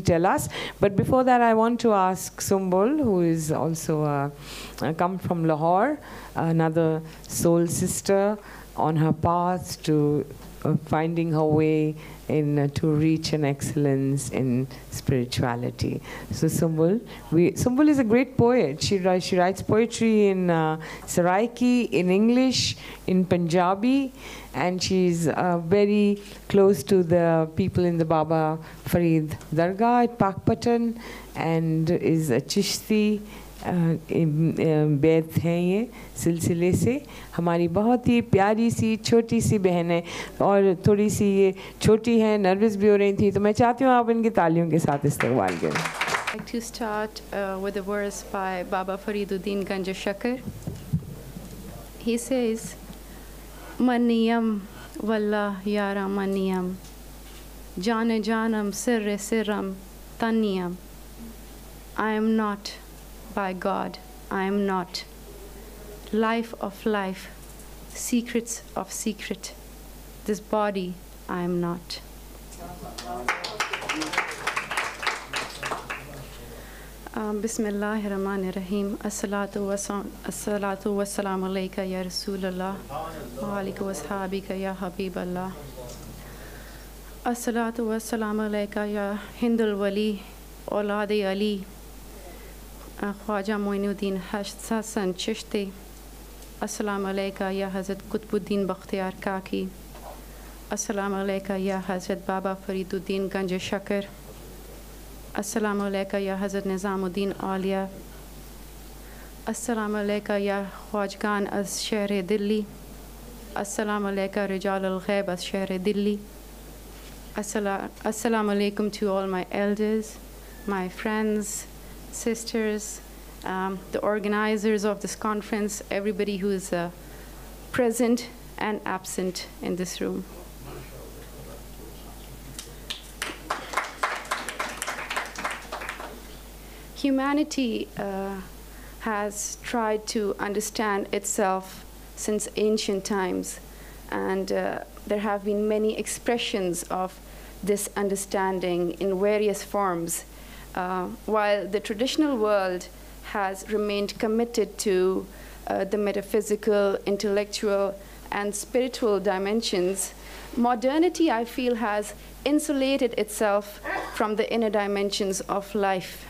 tell us. But before that, I want to ask Sumbul, who is also come from Lahore, another soul sister on her path to finding her way in to reach an excellence in spirituality. So Sumbul is a great poet. She writes poetry in Saraiki, in English, in Punjabi, and she's very close to the people in the Baba Farid Dargah at Pakpatan, and is a Chishti बैत हैं ये सिलसिले से। हमारी बहुत ही प्यारी सी छोटी सी बहन है और थोड़ी सी ये छोटी है, नर्वस भी हो रही थी, तो मैं चाहती हूँ आप इनकी तालियों के साथ इस्तकबाल करें। I'd like to start with a verse by Baba Fariduddin Ganja Shakar. He says, Maniyam Wallah Yara Maniyam Jane Janam Sirre Sirram Taniyam. I am not by God, I am not. Life of life, secrets of secret. This body, I am not. Bismillahir Rahmanir Rahim. As-salatu wassalamu alayka ya Rasulallah wa alayka washabika ya Habiballah. As-salatu wassalamu alayka ya Hindul Wali Aulad-e Ali Khwaja Moinuddin Hassan Chishti. Assalamu alayka ya Hazrat Qutbuddin Bakhtiyar Kaki. Assalamu alayka ya Hazrat Baba Fariduddin Ganja Shakar. Assalamu alayka ya Hazrat Nizamuddin Alia. Assalamu alayka ya Khwajgan az Shahr Delhi. Assalamu alayka Rijal al-Ghaib az Shahr Delhi. Assalamu alaykum to all my elders, my friends, sisters, the organizers of this conference, everybody who is present and absent in this room. Humanity has tried to understand itself since ancient times, and there have been many expressions of this understanding in various forms. While the traditional world has remained committed to the metaphysical, intellectual, and spiritual dimensions, modernity, I feel, has insulated itself from the inner dimensions of life.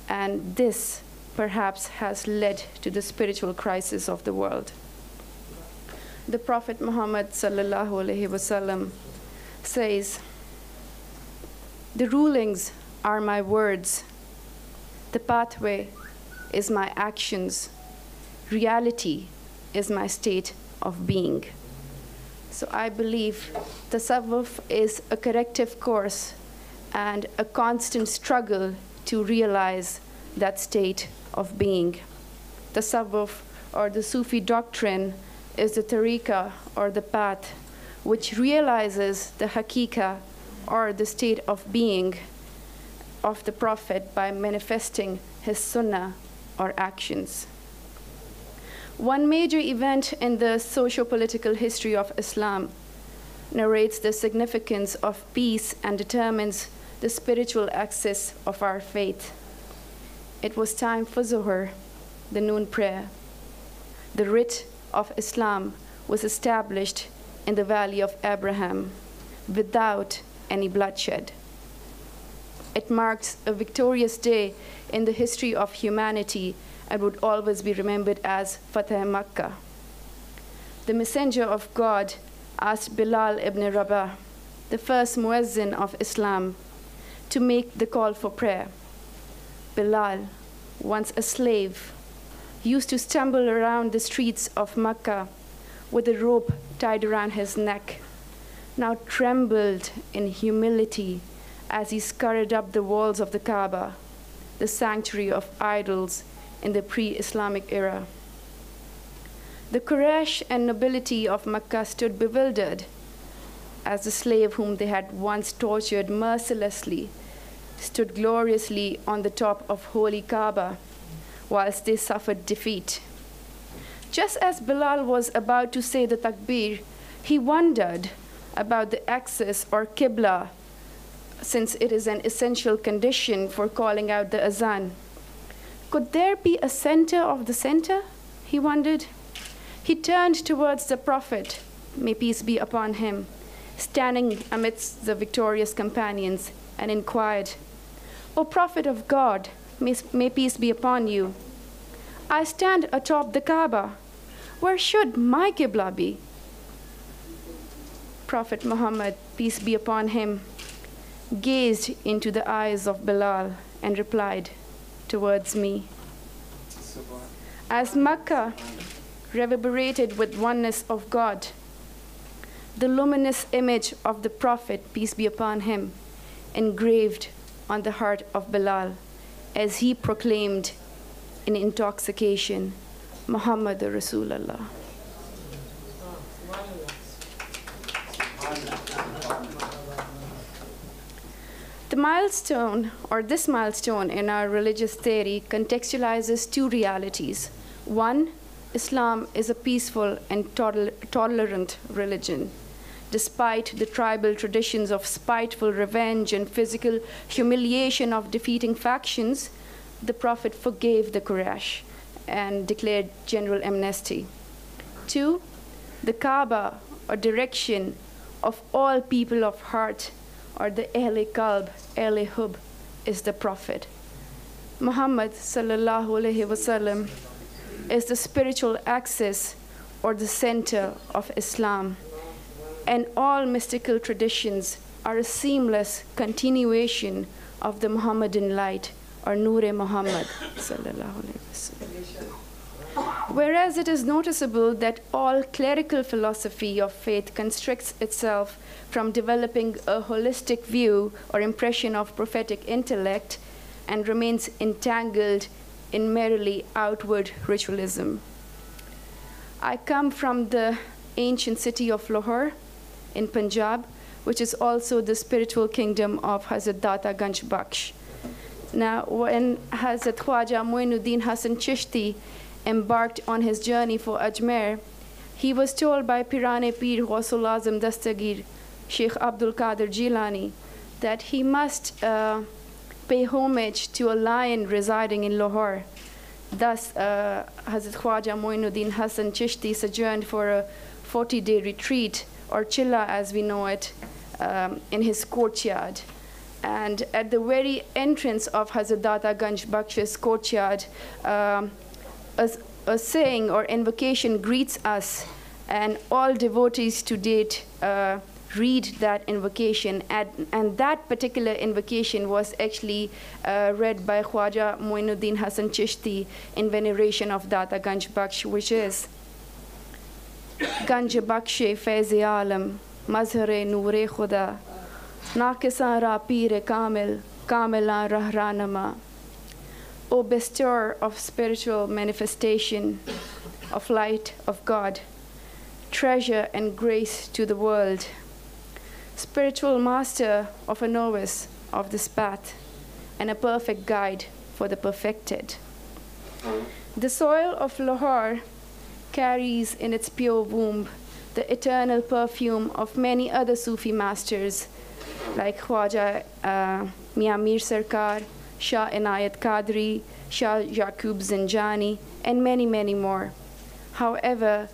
And this, perhaps, has led to the spiritual crisis of the world. The Prophet Muhammad sallallahu alaihi wasallam says, "The rulings are my words. The pathway is my actions. Reality is my state of being." So I believe tasawwuf is a corrective course and a constant struggle to realize that state of being. Tasawwuf, or the Sufi doctrine, is the tariqah, or the path, which realizes the haqiqah, or the state of being, of the Prophet by manifesting his sunnah or actions. One major event in the socio-political history of Islam narrates the significance of peace and determines the spiritual axis of our faith. It was time for Zuhr, the noon prayer. The rite of Islam was established in the Valley of Abraham without any bloodshed. It marks a victorious day in the history of humanity and would always be remembered as Fateh Makkah. The messenger of God asked Bilal ibn Rabah, the first muezzin of Islam, to make the call for prayer. Bilal, once a slave, used to stumble around the streets of Makkah with a rope tied around his neck, now trembled in humility as he scurried up the walls of the Kaaba, the sanctuary of idols in the pre-Islamic era. The Quraysh and nobility of Makkah stood bewildered as the slave whom they had once tortured mercilessly stood gloriously on the top of holy Kaaba whilst they suffered defeat. Just as Bilal was about to say the takbir, he wondered about the axis or qibla since it is an essential condition for calling out the azan. Could there be a center of the center? He wondered. He turned towards the Prophet, may peace be upon him, standing amidst the victorious companions, and inquired, O Prophet of God, may peace be upon you, I stand atop the Kaaba. Where should my Qibla be? Prophet Muhammad, peace be upon him, gazed into the eyes of Bilal and replied, towards me. As Makkah reverberated with oneness of God, the luminous image of the Prophet, peace be upon him, engraved on the heart of Bilal as he proclaimed in intoxication, Muhammad Rasulullah. This milestone in our religious theory contextualizes two realities. One, Islam is a peaceful and tolerant religion. Despite the tribal traditions of spiteful revenge and physical humiliation of defeating factions, the Prophet forgave the Quraysh and declared general amnesty. Two, the Kaaba, or direction of all people of heart, or the Ahle Qalb, Ahle Hub, is the Prophet. Muhammad sallallahu alaihi wasallam is the spiritual axis or the center of Islam, and all mystical traditions are a seamless continuation of the Muhammadan light, or Noor-e Muhammad sallallahu alaihi wasallam. Whereas it is noticeable that all clerical philosophy of faith constricts itself from developing a holistic view or impression of prophetic intellect and remains entangled in merely outward ritualism. I come from the ancient city of Lahore in Punjab, which is also the spiritual kingdom of Hazrat Data Ganj Bakhsh. Now, when Hazrat Khwaja Moinuddin Hasan Chishti embarked on his journey for Ajmer, he was told by Pirane Pir Ghausul Azam Dastagir, Sheikh Abdul Qadir Jilani, that he must pay homage to a lion residing in Lahore. Thus, Hazrat Khwaja Moinuddin Hasan Chishti sojourned for a 40-day retreat, or chilla as we know it, in his courtyard. And at the very entrance of Hazrat Data Ganj Bakhsh's courtyard, a saying or invocation greets us, and all devotees to date read that invocation, and that particular invocation was actually read by Khwaja Moinuddin Hasan Chishti in veneration of Data Ganj Bakhsh, which is Ganj Bakhsh Faiz-e Alam, Mazhar-e Noor-e Khuda, Naqisan Ra Pir Kamil, Kamilan Rahranama. O bestower of spiritual manifestation, of light of God, treasure and grace to the world, spiritual master of a novice of this path, and a perfect guide for the perfected. The soil of Lahore carries in its pure womb the eternal perfume of many other Sufi masters like Khwaja Mian Mir Sarkar, Shah Inayat Qadri, Shah Yaqub Zinjani, and many, many more. However,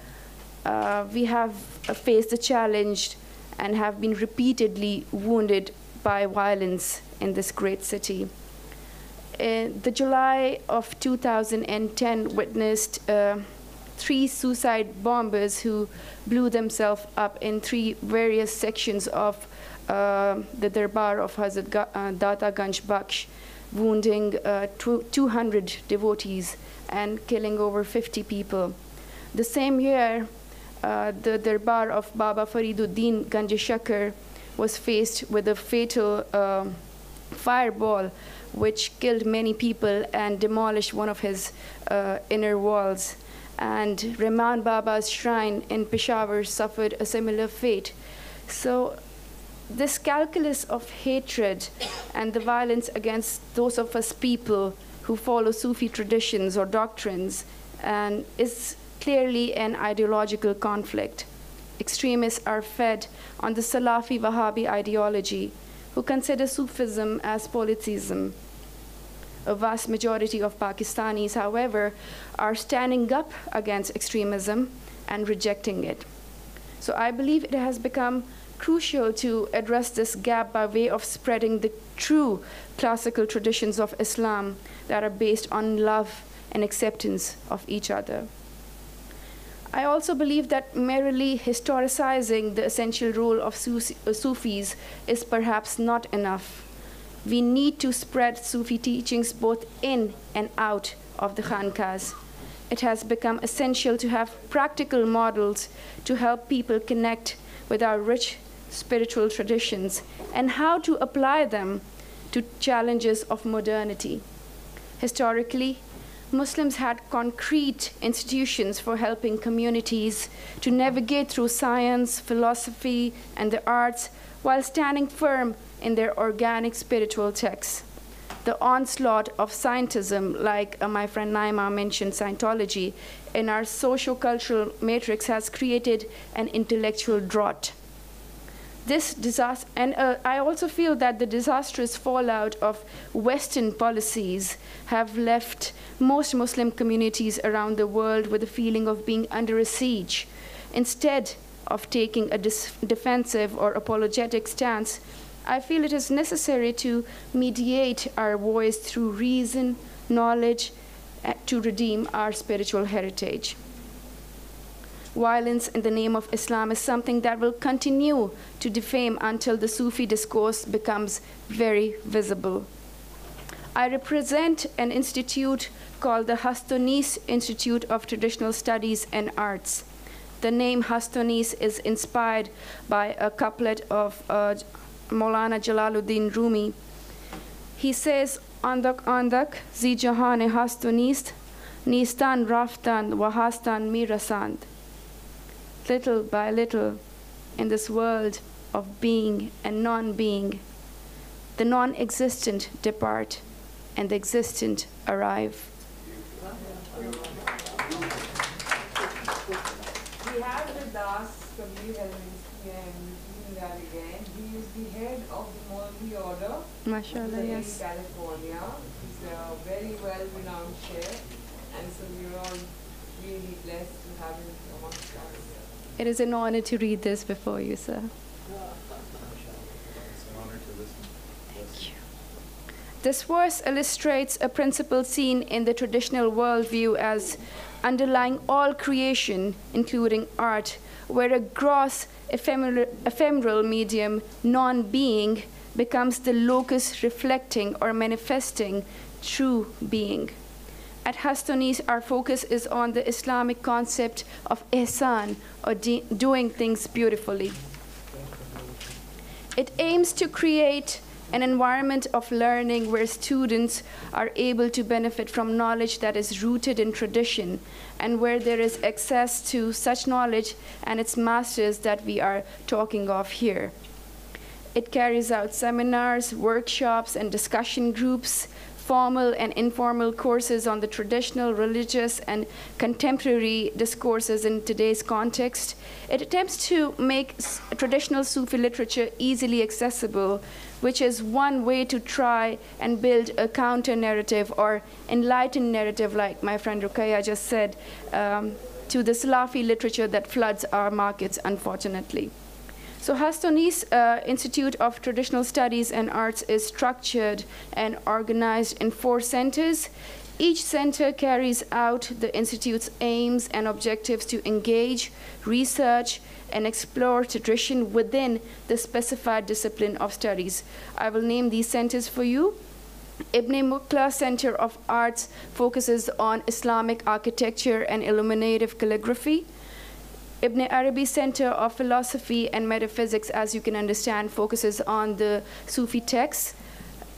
we have faced the challenge and have been repeatedly wounded by violence in this great city. The July of 2010 witnessed 3 suicide bombers who blew themselves up in 3 various sections of the Darbar of Hazrat Data Ganj Bakhsh, wounding 200 devotees and killing over 50 people. The same year, the Darbar of Baba Fariduddin Ganj Shakar was faced with a fatal fireball which killed many people and demolished one of his inner walls. And Rahman Baba's shrine in Peshawar suffered a similar fate. So this calculus of hatred and the violence against those of us people who follow Sufi traditions or doctrines and is clearly an ideological conflict. Extremists are fed on the Salafi Wahhabi ideology, who consider Sufism as polytheism. A vast majority of Pakistanis, however, are standing up against extremism and rejecting it. So I believe it has become crucial to address this gap by way of spreading the true classical traditions of Islam that are based on love and acceptance of each other. I also believe that merely historicizing the essential role of Sufis is perhaps not enough. We need to spread Sufi teachings both in and out of the Khanqahs. It has become essential to have practical models to help people connect with our rich spiritual traditions and how to apply them to challenges of modernity. Historically, Muslims had concrete institutions for helping communities to navigate through science, philosophy, and the arts while standing firm in their organic spiritual texts. The onslaught of scientism, like my friend Naima mentioned Scientology, in our socio-cultural matrix has created an intellectual drought. This disaster, and I also feel that the disastrous fallout of Western policies have left most Muslim communities around the world with a feeling of being under a siege. Instead of taking a defensive or apologetic stance, I feel it is necessary to mediate our voice through reason, knowledge, to redeem our spiritual heritage. Violence in the name of Islam is something that will continue to defame until the Sufi discourse becomes very visible. I represent an institute called the Hastonis Institute of Traditional Studies and Arts. The name Hastonis is inspired by a couplet of Maulana Jalaluddin Rumi. He says, Andak andak zi jahane hastonist, nistan raftan wahastan mirasand. Little by little, in this world of being and non-being, the non-existent depart and the existent arrive. We have with us Kabir Helminski and repeating that again. He is the head of the Molvi Order Mashallah, yes. in California. He's a very well-renowned chair, and so we're all really blessed to have him amongst us. It is an honor to read this before you, sir. It's an honor to listen. Thank you. This verse illustrates a principle seen in the traditional worldview as underlying all creation, including art, where a gross, ephemeral medium, non-being, becomes the locus reflecting or manifesting true being. At Hastonis, our focus is on the Islamic concept of ihsan, or doing things beautifully. It aims to create an environment of learning where students are able to benefit from knowledge that is rooted in tradition, and where there is access to such knowledge and its masters that we are talking of here. It carries out seminars, workshops, and discussion groups, formal and informal courses on the traditional, religious, and contemporary discourses in today's context. It attempts to make traditional Sufi literature easily accessible, which is one way to try and build a counter-narrative or enlightened narrative, like my friend Ruqayya just said, to the Salafi literature that floods our markets, unfortunately. So Hastonis Institute of Traditional Studies and Arts is structured and organized in 4 centers. Each center carries out the Institute's aims and objectives to engage, research, and explore tradition within the specified discipline of studies. I will name these centers for you. Ibn Muqla Center of Arts focuses on Islamic architecture and illuminative calligraphy. Ibn Arabi Center of Philosophy and Metaphysics, as you can understand, focuses on the Sufi texts.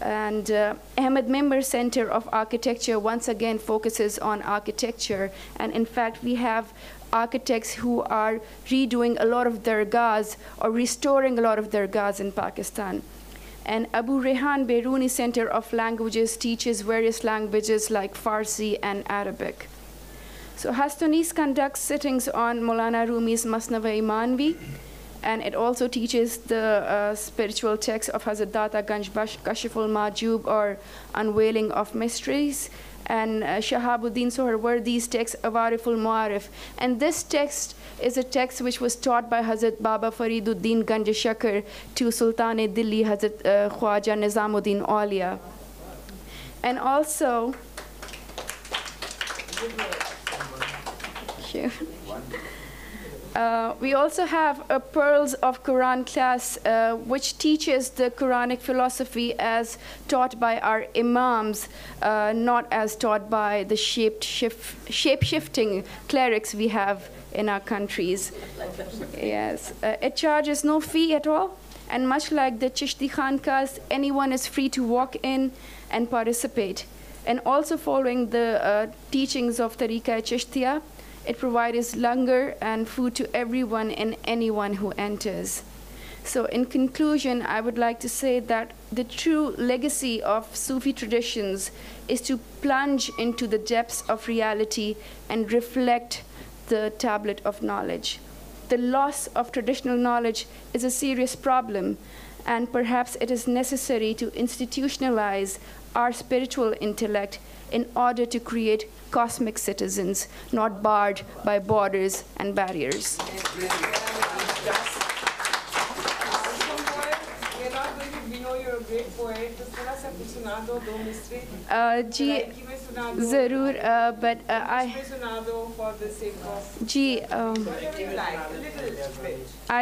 And Ahmed Member Center of Architecture, once again, focuses on architecture. And in fact, we have architects who are redoing a lot of dargahs or restoring a lot of dargahs in Pakistan. And Abu Rehan Beruni Center of Languages teaches various languages like Farsi and Arabic. So Hastonis conducts sittings on Maulana Rumi's Masnava-e Manvi And it also teaches the spiritual text of Hazrat Data Ganj Kashiful Majub, or Unveiling of Mysteries. And Shahabuddin Sohrawardi's text, Awariful Mu'arif. And this text is a text which was taught by Hazrat Baba Fariduddin Ganj Shakar to Sultan-e-Dilli Hazrat Khwaja Nizamuddin Aulia. And also, we also have a Pearls of Quran class, which teaches the Quranic philosophy as taught by our imams, not as taught by the shape-shifting clerics we have in our countries. Yes, it charges no fee at all, and much like the Chishti Khankas, anyone is free to walk in and participate. And also following the teachings of Tariqa Chishtiya, it provides langar and food to everyone and anyone who enters. So in conclusion, I would like to say that the true legacy of Sufi traditions is to plunge into the depths of reality and reflect the tablet of knowledge. The loss of traditional knowledge is a serious problem, and perhaps it is necessary to institutionalize our spiritual intellect in order to create cosmic citizens, not barred by borders and barriers. Zarur, but I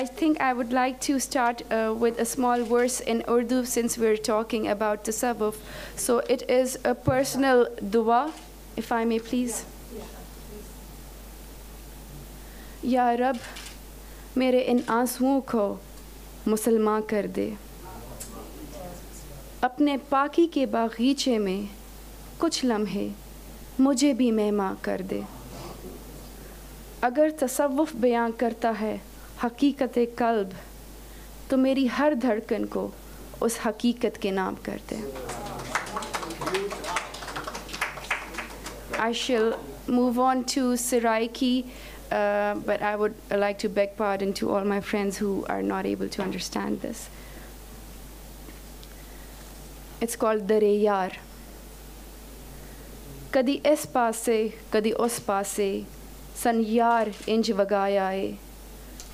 think I would like to start with a small verse in Urdu, since we're talking about tasawwuf. So it is a personal dua, if I may please. Ya Rab, mere in आंसुओं को मुसलमान कर दे, अपने पाकी के बागीचे में कुछ लम्हे मुझे भी मेहमा कर दे। अगर तसव्वुफ बयां करता है हकीकत कल्ब, तो मेरी हर धड़कन को उस हकीकत के नाम कर दे। I shall move on to Siraiki, but I would like to beg pardon to all my friends who are not able to understand this. It's called Dare Yaar. Kadi is paase, kadi us paase, san yaar inj vagaya hai.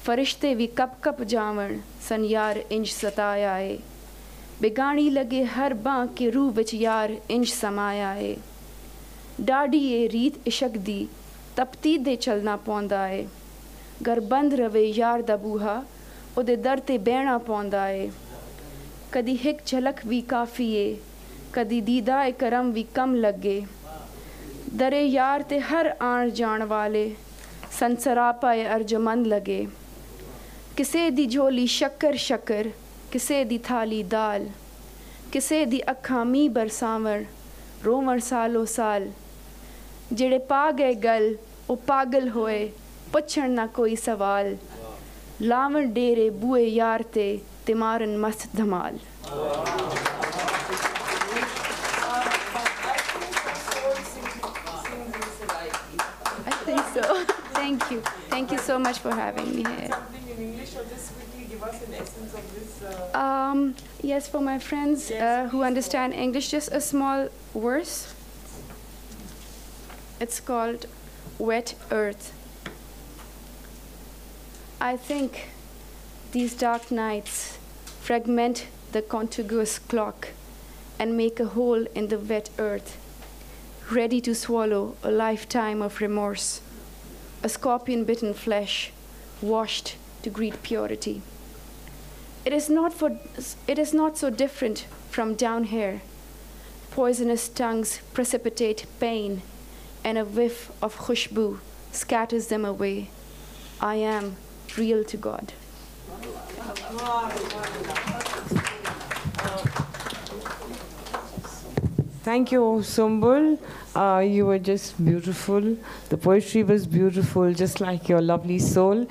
Farishte vi kap kap jawan, san yaar inj sataya hai. Begani lage har baan ke rooh vich yaar inj samaya hai. Daadi e reet ishak di, tapti de chalna paunda hai. Gar band rave yaar da booha, ode dar te behna paunda hai. कदी हिक झलक भी काफ़ी है, कदी दीदा करम भी कम लगे। दरे यार ते हर आण जान वाले संसरापा अर्जमंद लगे। किसे दी झोली शक्कर शक्कर, किसे दी थाली दाल, किसे दी अखां मी बरसावर, रोवण सालो साल। जेड़े पा गए गल ओ पागल होए, पुछण ना कोई सवाल। लावण डेरे बुए यार ते Timaran mast dhamal. I think so. Thank you. Thank you so much for having me here. Something in English, or just quickly give us an essence of this? Yes, for my friends who understand English, just a small verse. It's called Wet Earth. I think these dark nights fragment the contiguous clock and make a hole in the wet earth, ready to swallow a lifetime of remorse, a scorpion-bitten flesh washed to greet purity. It is not so different from down here. Poisonous tongues precipitate pain, and a whiff of khushbu scatters them away. I am real to God. Thank you, Sumbul. You were just beautiful. The poetry was beautiful, just like your lovely soul.